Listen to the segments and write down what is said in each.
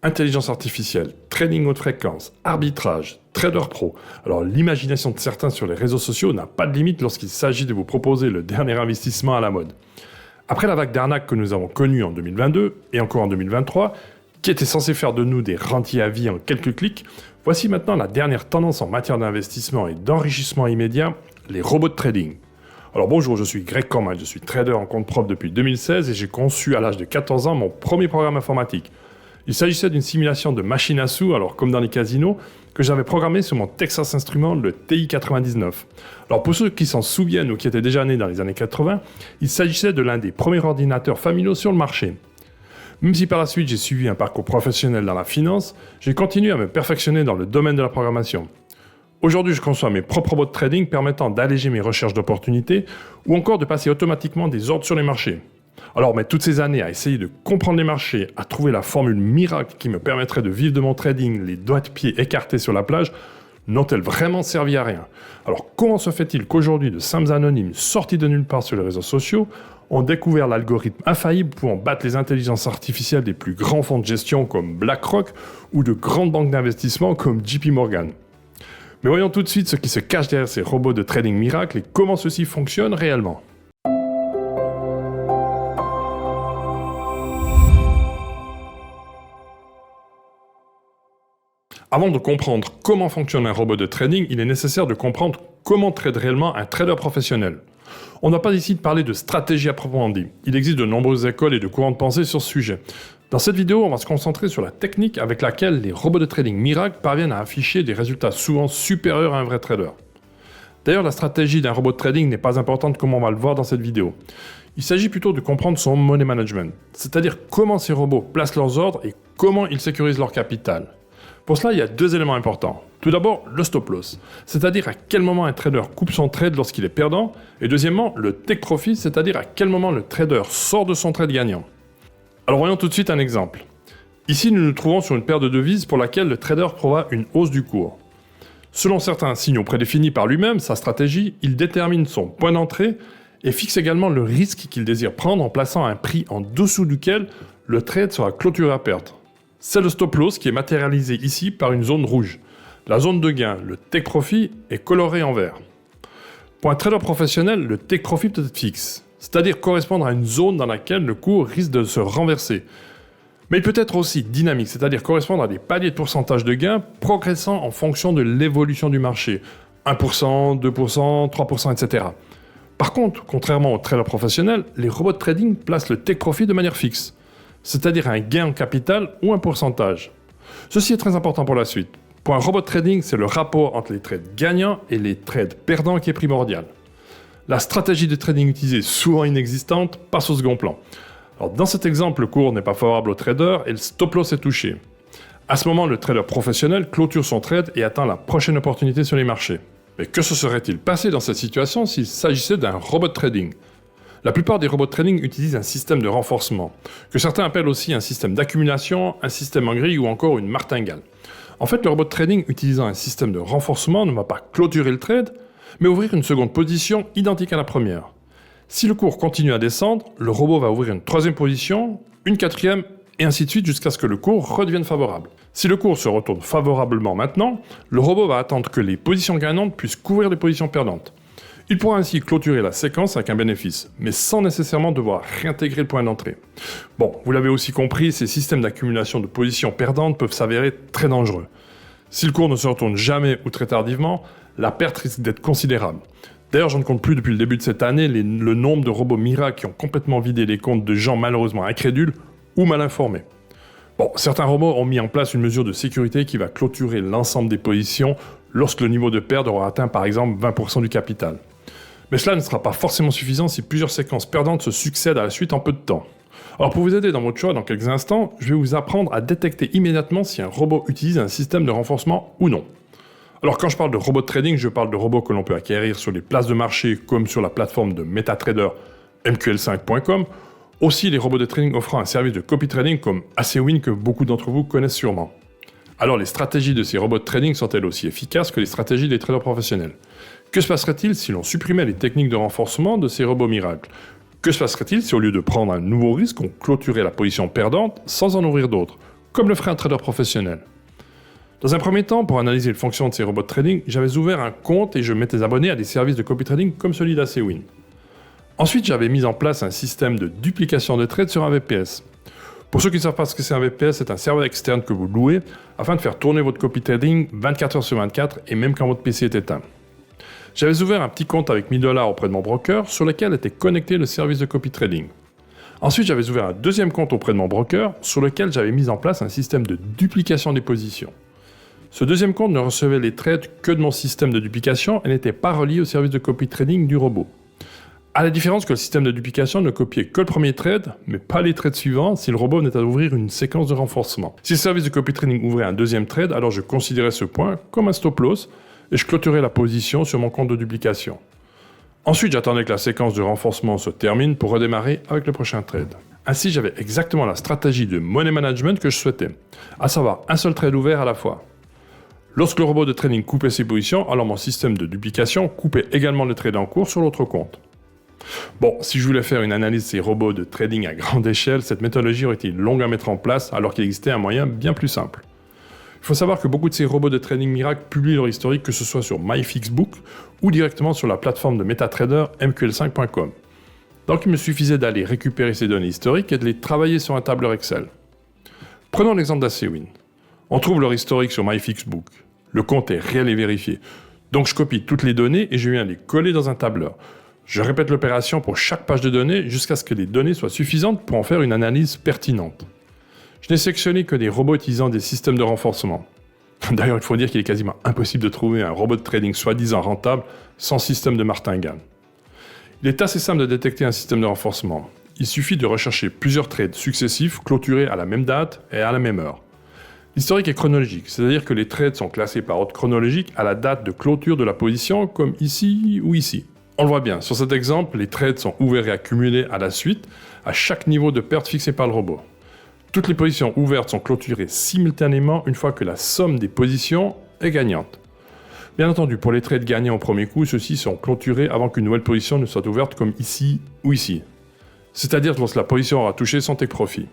Intelligence artificielle, trading haute fréquence, arbitrage, trader pro. Alors l'imagination de certains sur les réseaux sociaux n'a pas de limite lorsqu'il s'agit de vous proposer le dernier investissement à la mode. Après la vague d'arnaques que nous avons connue en 2022 et encore en 2023, qui était censée faire de nous des rentiers à vie en quelques clics, voici maintenant la dernière tendance en matière d'investissement et d'enrichissement immédiat, les robots de trading. Alors bonjour, je suis Greg Cormal, je suis trader en compte propre depuis 2016 et j'ai conçu à l'âge de 14 ans mon premier programme informatique. Il s'agissait d'une simulation de machine à sous, alors comme dans les casinos, que j'avais programmé sur mon Texas Instruments, le TI-99. Alors pour ceux qui s'en souviennent ou qui étaient déjà nés dans les années 80, il s'agissait de l'un des premiers ordinateurs familiaux sur le marché. Même si par la suite j'ai suivi un parcours professionnel dans la finance, j'ai continué à me perfectionner dans le domaine de la programmation. Aujourd'hui, je conçois mes propres robots de trading permettant d'alléger mes recherches d'opportunités ou encore de passer automatiquement des ordres sur les marchés. Alors, mais toutes ces années à essayer de comprendre les marchés, à trouver la formule miracle qui me permettrait de vivre de mon trading, les doigts de pied écartés sur la plage, n'ont-elles vraiment servi à rien? Alors, comment se fait-il qu'aujourd'hui, de simples anonymes sortis de nulle part sur les réseaux sociaux ont découvert l'algorithme infaillible pouvant battre les intelligences artificielles des plus grands fonds de gestion comme BlackRock ou de grandes banques d'investissement comme JP Morgan? Mais voyons tout de suite ce qui se cache derrière ces robots de trading miracle et comment ceux-ci fonctionnent réellement. Avant de comprendre comment fonctionne un robot de trading, il est nécessaire de comprendre comment trade réellement un trader professionnel. On n'a pas ici de parler de stratégie à proprement dit. Il existe de nombreuses écoles et de courants de pensée sur ce sujet. Dans cette vidéo, on va se concentrer sur la technique avec laquelle les robots de trading miracle parviennent à afficher des résultats souvent supérieurs à un vrai trader. D'ailleurs, la stratégie d'un robot de trading n'est pas importante comme on va le voir dans cette vidéo. Il s'agit plutôt de comprendre son money management, c'est-à-dire comment ces robots placent leurs ordres et comment ils sécurisent leur capital. Pour cela, il y a deux éléments importants. Tout d'abord, le stop loss, c'est-à-dire à quel moment un trader coupe son trade lorsqu'il est perdant, et deuxièmement, le take profit, c'est-à-dire à quel moment le trader sort de son trade gagnant. Alors voyons tout de suite un exemple. Ici, nous nous trouvons sur une paire de devises pour laquelle le trader prévoit une hausse du cours. Selon certains signaux prédéfinis par lui-même, sa stratégie, il détermine son point d'entrée et fixe également le risque qu'il désire prendre en plaçant un prix en dessous duquel le trade sera clôturé à perte. C'est le stop loss qui est matérialisé ici par une zone rouge. La zone de gain, le take profit, est colorée en vert. Pour un trader professionnel, le take profit peut être fixe, c'est-à-dire correspondre à une zone dans laquelle le cours risque de se renverser. Mais il peut être aussi dynamique, c'est-à-dire correspondre à des paliers de pourcentage de gain progressant en fonction de l'évolution du marché. 1%, 2%, 3%, etc. Par contre, contrairement aux traders professionnels, les robots de trading placent le take profit de manière fixe, c'est-à-dire un gain en capital ou un pourcentage. Ceci est très important pour la suite. Pour un robot de trading, c'est le rapport entre les trades gagnants et les trades perdants qui est primordial. La stratégie de trading utilisée, souvent inexistante, passe au second plan. Alors, dans cet exemple, le cours n'est pas favorable au trader et le stop loss est touché. À ce moment, le trader professionnel clôture son trade et attend la prochaine opportunité sur les marchés. Mais que se serait-il passé dans cette situation s'il s'agissait d'un robot de trading ? La plupart des robots de trading utilisent un système de renforcement, que certains appellent aussi un système d'accumulation, un système en grille ou encore une martingale. En fait, le robot de trading utilisant un système de renforcement ne va pas clôturer le trade, mais ouvrir une seconde position identique à la première. Si le cours continue à descendre, le robot va ouvrir une troisième position, une quatrième, et ainsi de suite jusqu'à ce que le cours redevienne favorable. Si le cours se retourne favorablement maintenant, le robot va attendre que les positions gagnantes puissent couvrir les positions perdantes. Il pourra ainsi clôturer la séquence avec un bénéfice, mais sans nécessairement devoir réintégrer le point d'entrée. Bon, vous l'avez aussi compris, ces systèmes d'accumulation de positions perdantes peuvent s'avérer très dangereux. Si le cours ne se retourne jamais ou très tardivement, la perte risque d'être considérable. D'ailleurs, je ne compte plus depuis le début de cette année le nombre de robots miracles qui ont complètement vidé les comptes de gens malheureusement incrédules ou mal informés. Bon, certains robots ont mis en place une mesure de sécurité qui va clôturer l'ensemble des positions lorsque le niveau de perte aura atteint par exemple 20% du capital. Mais cela ne sera pas forcément suffisant si plusieurs séquences perdantes se succèdent à la suite en peu de temps. Alors pour vous aider dans votre choix dans quelques instants, je vais vous apprendre à détecter immédiatement si un robot utilise un système de renforcement ou non. Alors quand je parle de robot de trading, je parle de robots que l'on peut acquérir sur les places de marché comme sur la plateforme de MetaTrader MQL5.com, aussi les robots de trading offrant un service de copy trading comme ACWIN que beaucoup d'entre vous connaissent sûrement. Alors les stratégies de ces robots de trading sont-elles aussi efficaces que les stratégies des traders professionnels ? Que se passerait-il si l'on supprimait les techniques de renforcement de ces robots miracles ? Que se passerait-il si au lieu de prendre un nouveau risque, on clôturait la position perdante sans en ouvrir d'autres ? comme le ferait un trader professionnel. Dans un premier temps, pour analyser le fonctionnement de ces robots de trading, j'avais ouvert un compte et je m'étais abonné à des services de copy trading comme celui d'ACWIN. Ensuite, j'avais mis en place un système de duplication de trades sur un VPS. Pour ceux qui ne savent pas ce que c'est un VPS, c'est un serveur externe que vous louez afin de faire tourner votre copy trading 24 heures sur 24 et même quand votre PC est éteint. J'avais ouvert un petit compte avec 1000 $ auprès de mon broker sur lequel était connecté le service de copy trading. Ensuite, j'avais ouvert un deuxième compte auprès de mon broker sur lequel j'avais mis en place un système de duplication des positions. Ce deuxième compte ne recevait les trades que de mon système de duplication et n'était pas relié au service de copy trading du robot. À la différence que le système de duplication ne copiait que le premier trade, mais pas les trades suivants si le robot venait à ouvrir une séquence de renforcement. Si le service de copy trading ouvrait un deuxième trade, alors je considérais ce point comme un stop loss et je clôturais la position sur mon compte de duplication. Ensuite, j'attendais que la séquence de renforcement se termine pour redémarrer avec le prochain trade. Ainsi, j'avais exactement la stratégie de money management que je souhaitais, à savoir un seul trade ouvert à la fois. Lorsque le robot de trading coupait ses positions, alors mon système de duplication coupait également le trade en cours sur l'autre compte. Bon, si je voulais faire une analyse de ces robots de trading à grande échelle, cette méthodologie aurait été longue à mettre en place alors qu'il existait un moyen bien plus simple. Il faut savoir que beaucoup de ces robots de trading miracle publient leur historique que ce soit sur MyFixBook ou directement sur la plateforme de MetaTrader MQL5.com. Donc il me suffisait d'aller récupérer ces données historiques et de les travailler sur un tableur Excel. Prenons l'exemple d'ACWIN. On trouve leur historique sur MyFixBook. Le compte est réel et vérifié. Donc je copie toutes les données et je viens les coller dans un tableur. Je répète l'opération pour chaque page de données jusqu'à ce que les données soient suffisantes pour en faire une analyse pertinente. Je n'ai sélectionné que des robots utilisant des systèmes de renforcement. D'ailleurs, il faut dire qu'il est quasiment impossible de trouver un robot de trading soi-disant rentable sans système de martingale. Il est assez simple de détecter un système de renforcement. Il suffit de rechercher plusieurs trades successifs clôturés à la même date et à la même heure. L'historique est chronologique, c'est-à-dire que les trades sont classés par ordre chronologique à la date de clôture de la position, comme ici ou ici. On le voit bien, sur cet exemple, les trades sont ouverts et accumulés à la suite, à chaque niveau de perte fixé par le robot. Toutes les positions ouvertes sont clôturées simultanément une fois que la somme des positions est gagnante. Bien entendu, pour les trades gagnés en premier coup, ceux-ci sont clôturés avant qu'une nouvelle position ne soit ouverte comme ici ou ici. C'est-à-dire lorsque la position aura touché son take profit.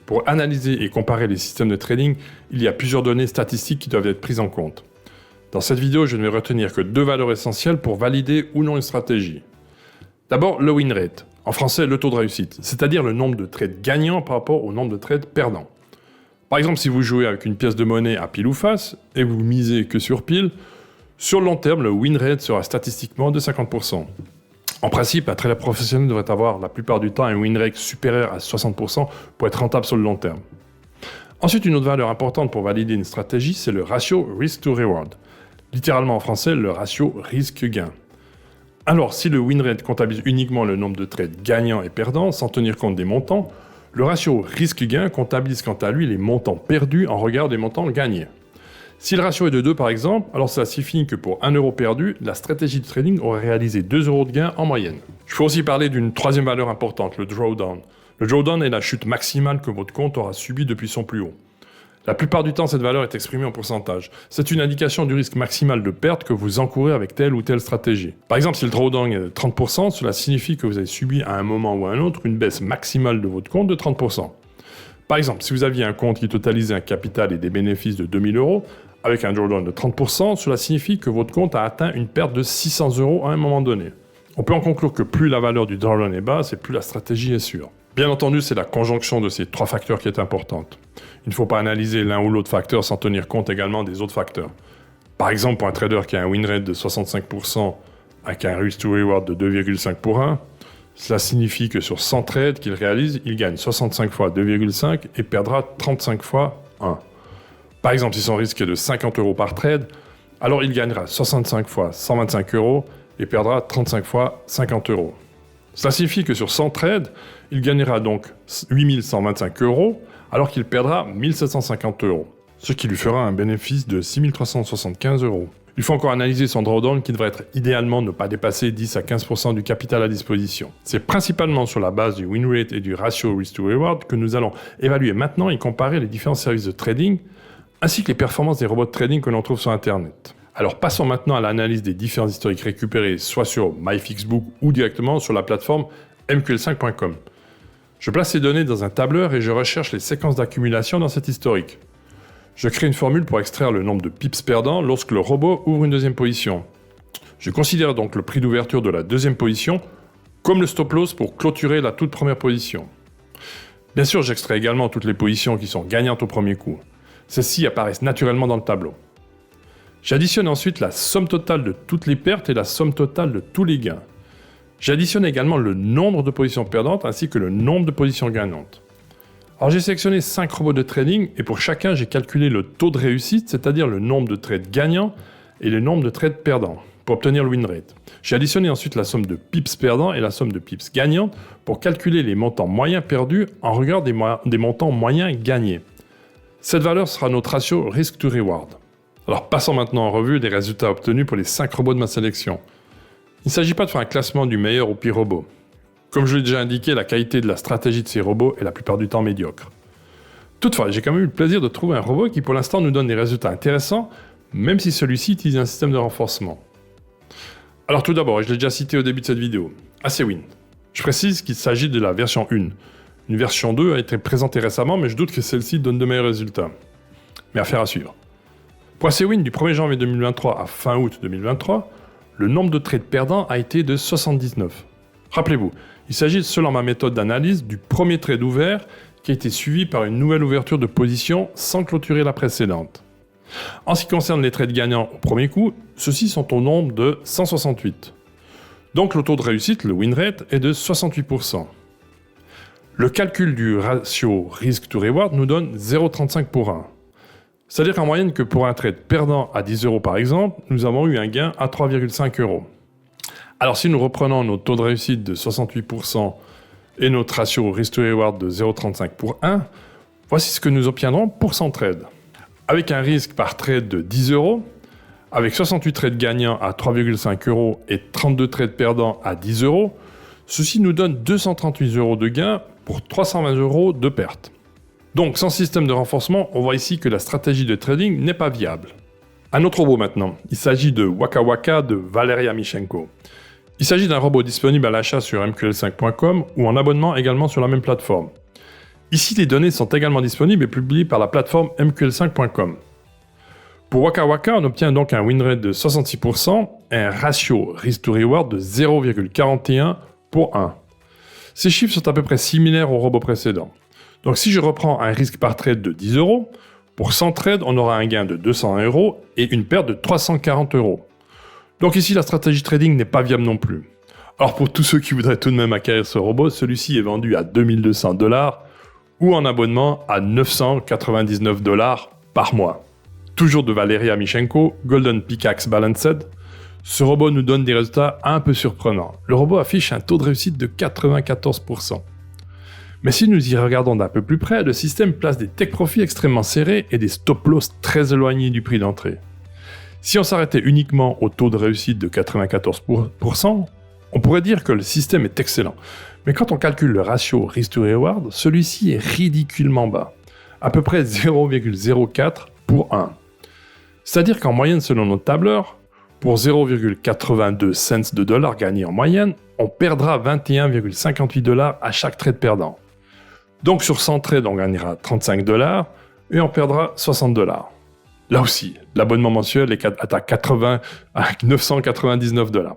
Pour analyser et comparer les systèmes de trading, il y a plusieurs données statistiques qui doivent être prises en compte. Dans cette vidéo, je ne vais retenir que deux valeurs essentielles pour valider ou non une stratégie. D'abord, le win rate, en français le taux de réussite, c'est-à-dire le nombre de trades gagnants par rapport au nombre de trades perdants. Par exemple, si vous jouez avec une pièce de monnaie à pile ou face, et vous misez que sur pile, sur le long terme, le win rate sera statistiquement de 50%. En principe, un trader professionnel devrait avoir la plupart du temps un win rate supérieur à 60% pour être rentable sur le long terme. Ensuite, une autre valeur importante pour valider une stratégie, c'est le ratio risk to reward. Littéralement en français, le ratio risque-gain. Alors, si le win rate comptabilise uniquement le nombre de trades gagnants et perdants, sans tenir compte des montants, le ratio risque-gain comptabilise quant à lui les montants perdus en regard des montants gagnés. Si le ratio est de 2 par exemple, alors cela signifie que pour 1 euro perdu, la stratégie de trading aurait réalisé 2 euros de gain en moyenne. Je peux aussi parler d'une troisième valeur importante, le drawdown. Le drawdown est la chute maximale que votre compte aura subie depuis son plus haut. La plupart du temps, cette valeur est exprimée en pourcentage. C'est une indication du risque maximal de perte que vous encourez avec telle ou telle stratégie. Par exemple, si le drawdown est de 30%, cela signifie que vous avez subi à un moment ou à un autre une baisse maximale de votre compte de 30%. Par exemple, si vous aviez un compte qui totalisait un capital et des bénéfices de 2000 euros, avec un drawdown de 30%, cela signifie que votre compte a atteint une perte de 600 euros à un moment donné. On peut en conclure que plus la valeur du drawdown est basse et plus la stratégie est sûre. Bien entendu, c'est la conjonction de ces trois facteurs qui est importante. Il ne faut pas analyser l'un ou l'autre facteur sans tenir compte également des autres facteurs. Par exemple, pour un trader qui a un win rate de 65% avec un risk to reward de 2,5 pour 1, cela signifie que sur 100 trades qu'il réalise, il gagne 65 fois 2,5 et perdra 35 fois 1. Par exemple, si son risque est de 50 euros par trade, alors il gagnera 65 fois 125 euros et perdra 35 fois 50 euros. Cela signifie que sur 100 trades, il gagnera donc 8125 euros, alors qu'il perdra 1750 euros, ce qui lui fera un bénéfice de 6375 euros. Il faut encore analyser son drawdown qui devrait être idéalement ne pas dépasser 10 à 15% du capital à disposition. C'est principalement sur la base du win rate et du ratio risk to reward que nous allons évaluer maintenant et comparer les différents services de trading, ainsi que les performances des robots de trading que l'on trouve sur Internet. Alors passons maintenant à l'analyse des différents historiques récupérés soit sur MyFixBook ou directement sur la plateforme MQL5.com. Je place ces données dans un tableur et je recherche les séquences d'accumulation dans cet historique. Je crée une formule pour extraire le nombre de pips perdants lorsque le robot ouvre une deuxième position. Je considère donc le prix d'ouverture de la deuxième position comme le stop loss pour clôturer la toute première position. Bien sûr, j'extrais également toutes les positions qui sont gagnantes au premier coup. Celles-ci apparaissent naturellement dans le tableau. J'additionne ensuite la somme totale de toutes les pertes et la somme totale de tous les gains. J'additionne également le nombre de positions perdantes ainsi que le nombre de positions gagnantes. Alors j'ai sélectionné 5 robots de trading et pour chacun j'ai calculé le taux de réussite, c'est-à-dire le nombre de trades gagnants et le nombre de trades perdants, pour obtenir le win rate. J'ai additionné ensuite la somme de pips perdants et la somme de pips gagnants pour calculer les montants moyens perdus en regard des montants moyens gagnés. Cette valeur sera notre ratio risk to reward. Alors passons maintenant en revue les résultats obtenus pour les 5 robots de ma sélection. Il ne s'agit pas de faire un classement du meilleur au pire robot. Comme je l'ai déjà indiqué, la qualité de la stratégie de ces robots est la plupart du temps médiocre. Toutefois, j'ai quand même eu le plaisir de trouver un robot qui pour l'instant nous donne des résultats intéressants, même si celui-ci utilise un système de renforcement. Alors tout d'abord, et je l'ai déjà cité au début de cette vidéo, ACWin. Je précise qu'il s'agit de la version 1. Une version 2 a été présentée récemment, mais je doute que celle-ci donne de meilleurs résultats. Mais affaire à suivre. Pour ACWin, du 1er janvier 2023 à fin août 2023, le nombre de trades perdants a été de 79. Rappelez-vous, il s'agit, selon ma méthode d'analyse, du premier trade ouvert qui a été suivi par une nouvelle ouverture de position sans clôturer la précédente. En ce qui concerne les trades gagnants au premier coup, ceux-ci sont au nombre de 168. Donc le taux de réussite, le win rate, est de 68%. Le calcul du ratio risk to reward nous donne 0,35 pour 1. C'est-à-dire qu'en moyenne que pour un trade perdant à 10 € par exemple, nous avons eu un gain à 3,5 €. Alors si nous reprenons notre taux de réussite de 68% et notre ratio risk to reward de 0,35 pour 1, voici ce que nous obtiendrons pour 100 trades. Avec un risque par trade de 10 €, avec 68 trades gagnants à 3,5 € et 32 trades perdants à 10 €, ceci nous donne 238 € de gains pour 320 € de pertes. Donc sans système de renforcement, on voit ici que la stratégie de trading n'est pas viable. Un autre robot maintenant, il s'agit de Waka Waka de Valeria Michenko. Il s'agit d'un robot disponible à l'achat sur mql5.com ou en abonnement également sur la même plateforme. Ici, les données sont également disponibles et publiées par la plateforme mql5.com. Pour Waka Waka, on obtient donc un win rate de 66% et un ratio risk to reward de 0,41 pour 1. Ces chiffres sont à peu près similaires au robot précédent. Donc si je reprends un risque par trade de 10 €, pour 100 trades, on aura un gain de 200 € et une perte de 340 €. Donc ici, la stratégie trading n'est pas viable non plus. Alors pour tous ceux qui voudraient tout de même acquérir ce robot, celui-ci est vendu à 2200 $ ou en abonnement à 999 $ par mois. Toujours de Valeria Michenko, Golden Pickaxe Balanced, ce robot nous donne des résultats un peu surprenants. Le robot affiche un taux de réussite de 94%. Mais si nous y regardons d'un peu plus près, le système place des take profits extrêmement serrés et des stop loss très éloignés du prix d'entrée. Si on s'arrêtait uniquement au taux de réussite de 94%, on pourrait dire que le système est excellent. Mais quand on calcule le ratio risk to reward, celui-ci est ridiculement bas, à peu près 0,04 pour 1. C'est-à-dire qu'en moyenne, selon notre tableur, pour 0,82 cents de dollars gagnés en moyenne, on perdra 21,58 $ à chaque trade perdant. Donc sur 100 trades, on gagnera 35 $ et on perdra 60 $. Là aussi, l'abonnement mensuel est à 999 $.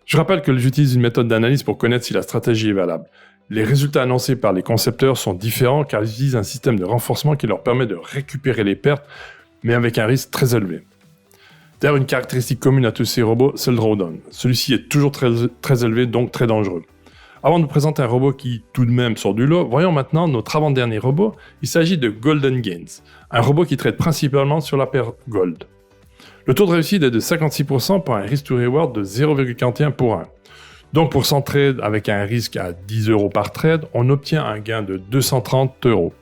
Je rappelle que j'utilise une méthode d'analyse pour connaître si la stratégie est valable. Les résultats annoncés par les concepteurs sont différents car ils utilisent un système de renforcement qui leur permet de récupérer les pertes, mais avec un risque très élevé. D'ailleurs, une caractéristique commune à tous ces robots, c'est le drawdown. Celui-ci est toujours très élevé, donc très dangereux. Avant de vous présenter un robot qui, tout de même, sort du lot, voyons maintenant notre avant-dernier robot. Il s'agit de Golden Gains, un robot qui traite principalement sur la paire Gold. Le taux de réussite est de 56% pour un risk to reward de 0,41 pour 1. Donc pour 100 trades avec un risque à 10 € par trade, on obtient un gain de 230 €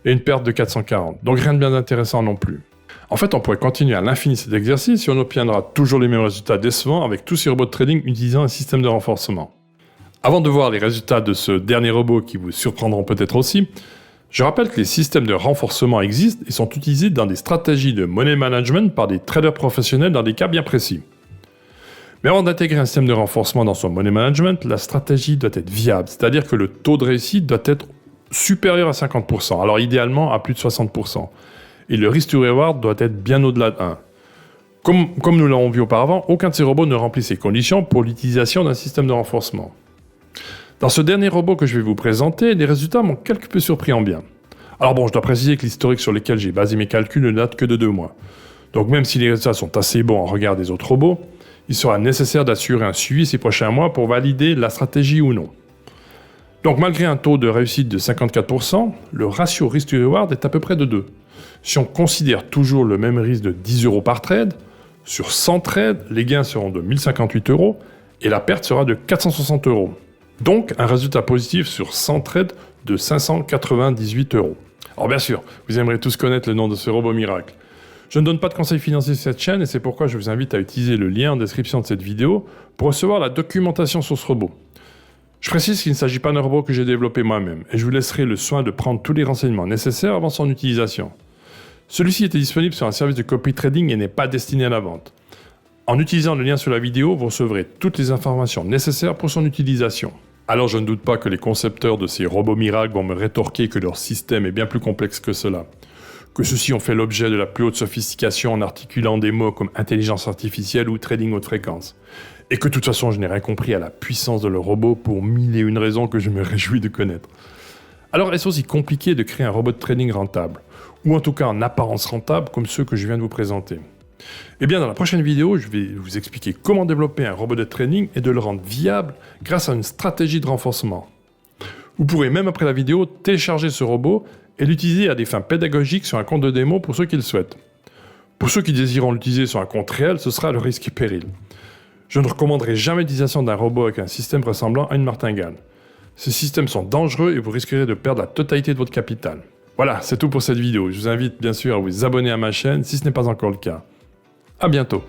et une perte de 440. Donc rien de bien intéressant non plus. En fait, on pourrait continuer à l'infini cet exercice et on obtiendra toujours les mêmes résultats décevants avec tous ces robots de trading utilisant un système de renforcement. Avant de voir les résultats de ce dernier robot qui vous surprendront peut-être aussi, je rappelle que les systèmes de renforcement existent et sont utilisés dans des stratégies de money management par des traders professionnels dans des cas bien précis. Mais avant d'intégrer un système de renforcement dans son money management, la stratégie doit être viable, c'est-à-dire que le taux de réussite doit être supérieur à 50%, alors idéalement à plus de 60%. Et le risk to reward doit être bien au-delà de 1. Comme nous l'avons vu auparavant, aucun de ces robots ne remplit ces conditions pour l'utilisation d'un système de renforcement. Dans ce dernier robot que je vais vous présenter, les résultats m'ont quelque peu surpris en bien. Alors bon, je dois préciser que l'historique sur lequel j'ai basé mes calculs ne date que de 2 mois. Donc même si les résultats sont assez bons en regard des autres robots, il sera nécessaire d'assurer un suivi ces prochains mois pour valider la stratégie ou non. Donc malgré un taux de réussite de 54%, le ratio risk-to-reward est à peu près de 2. Si on considère toujours le même risque de 10 € par trade, sur 100 trades, les gains seront de 1058 € et la perte sera de 460 €. Donc un résultat positif sur 100 trades de 598 €. Alors bien sûr, vous aimeriez tous connaître le nom de ce robot miracle. Je ne donne pas de conseils financiers sur cette chaîne et c'est pourquoi je vous invite à utiliser le lien en description de cette vidéo pour recevoir la documentation sur ce robot. Je précise qu'il ne s'agit pas d'un robot que j'ai développé moi-même et je vous laisserai le soin de prendre tous les renseignements nécessaires avant son utilisation. Celui-ci était disponible sur un service de copy trading et n'est pas destiné à la vente. En utilisant le lien sous la vidéo, vous recevrez toutes les informations nécessaires pour son utilisation. Alors je ne doute pas que les concepteurs de ces robots miracles vont me rétorquer que leur système est bien plus complexe que cela. Que ceux-ci ont fait l'objet de la plus haute sophistication en articulant des mots comme intelligence artificielle ou trading haute fréquence. Et que de toute façon je n'ai rien compris à la puissance de leur robot pour 1001 raisons que je me réjouis de connaître. Alors est-ce aussi compliqué de créer un robot de trading rentable? Ou en tout cas en apparence rentable comme ceux que je viens de vous présenter? Eh bien dans la prochaine vidéo, je vais vous expliquer comment développer un robot de trading et de le rendre viable grâce à une stratégie de renforcement. Vous pourrez même après la vidéo télécharger ce robot et l'utiliser à des fins pédagogiques sur un compte de démo pour ceux qui le souhaitent. Pour ceux qui désireront l'utiliser sur un compte réel, ce sera le risque et péril. Je ne recommanderai jamais l'utilisation d'un robot avec un système ressemblant à une martingale. Ces systèmes sont dangereux et vous risquerez de perdre la totalité de votre capital. Voilà, c'est tout pour cette vidéo. Je vous invite bien sûr à vous abonner à ma chaîne si ce n'est pas encore le cas. À bientôt.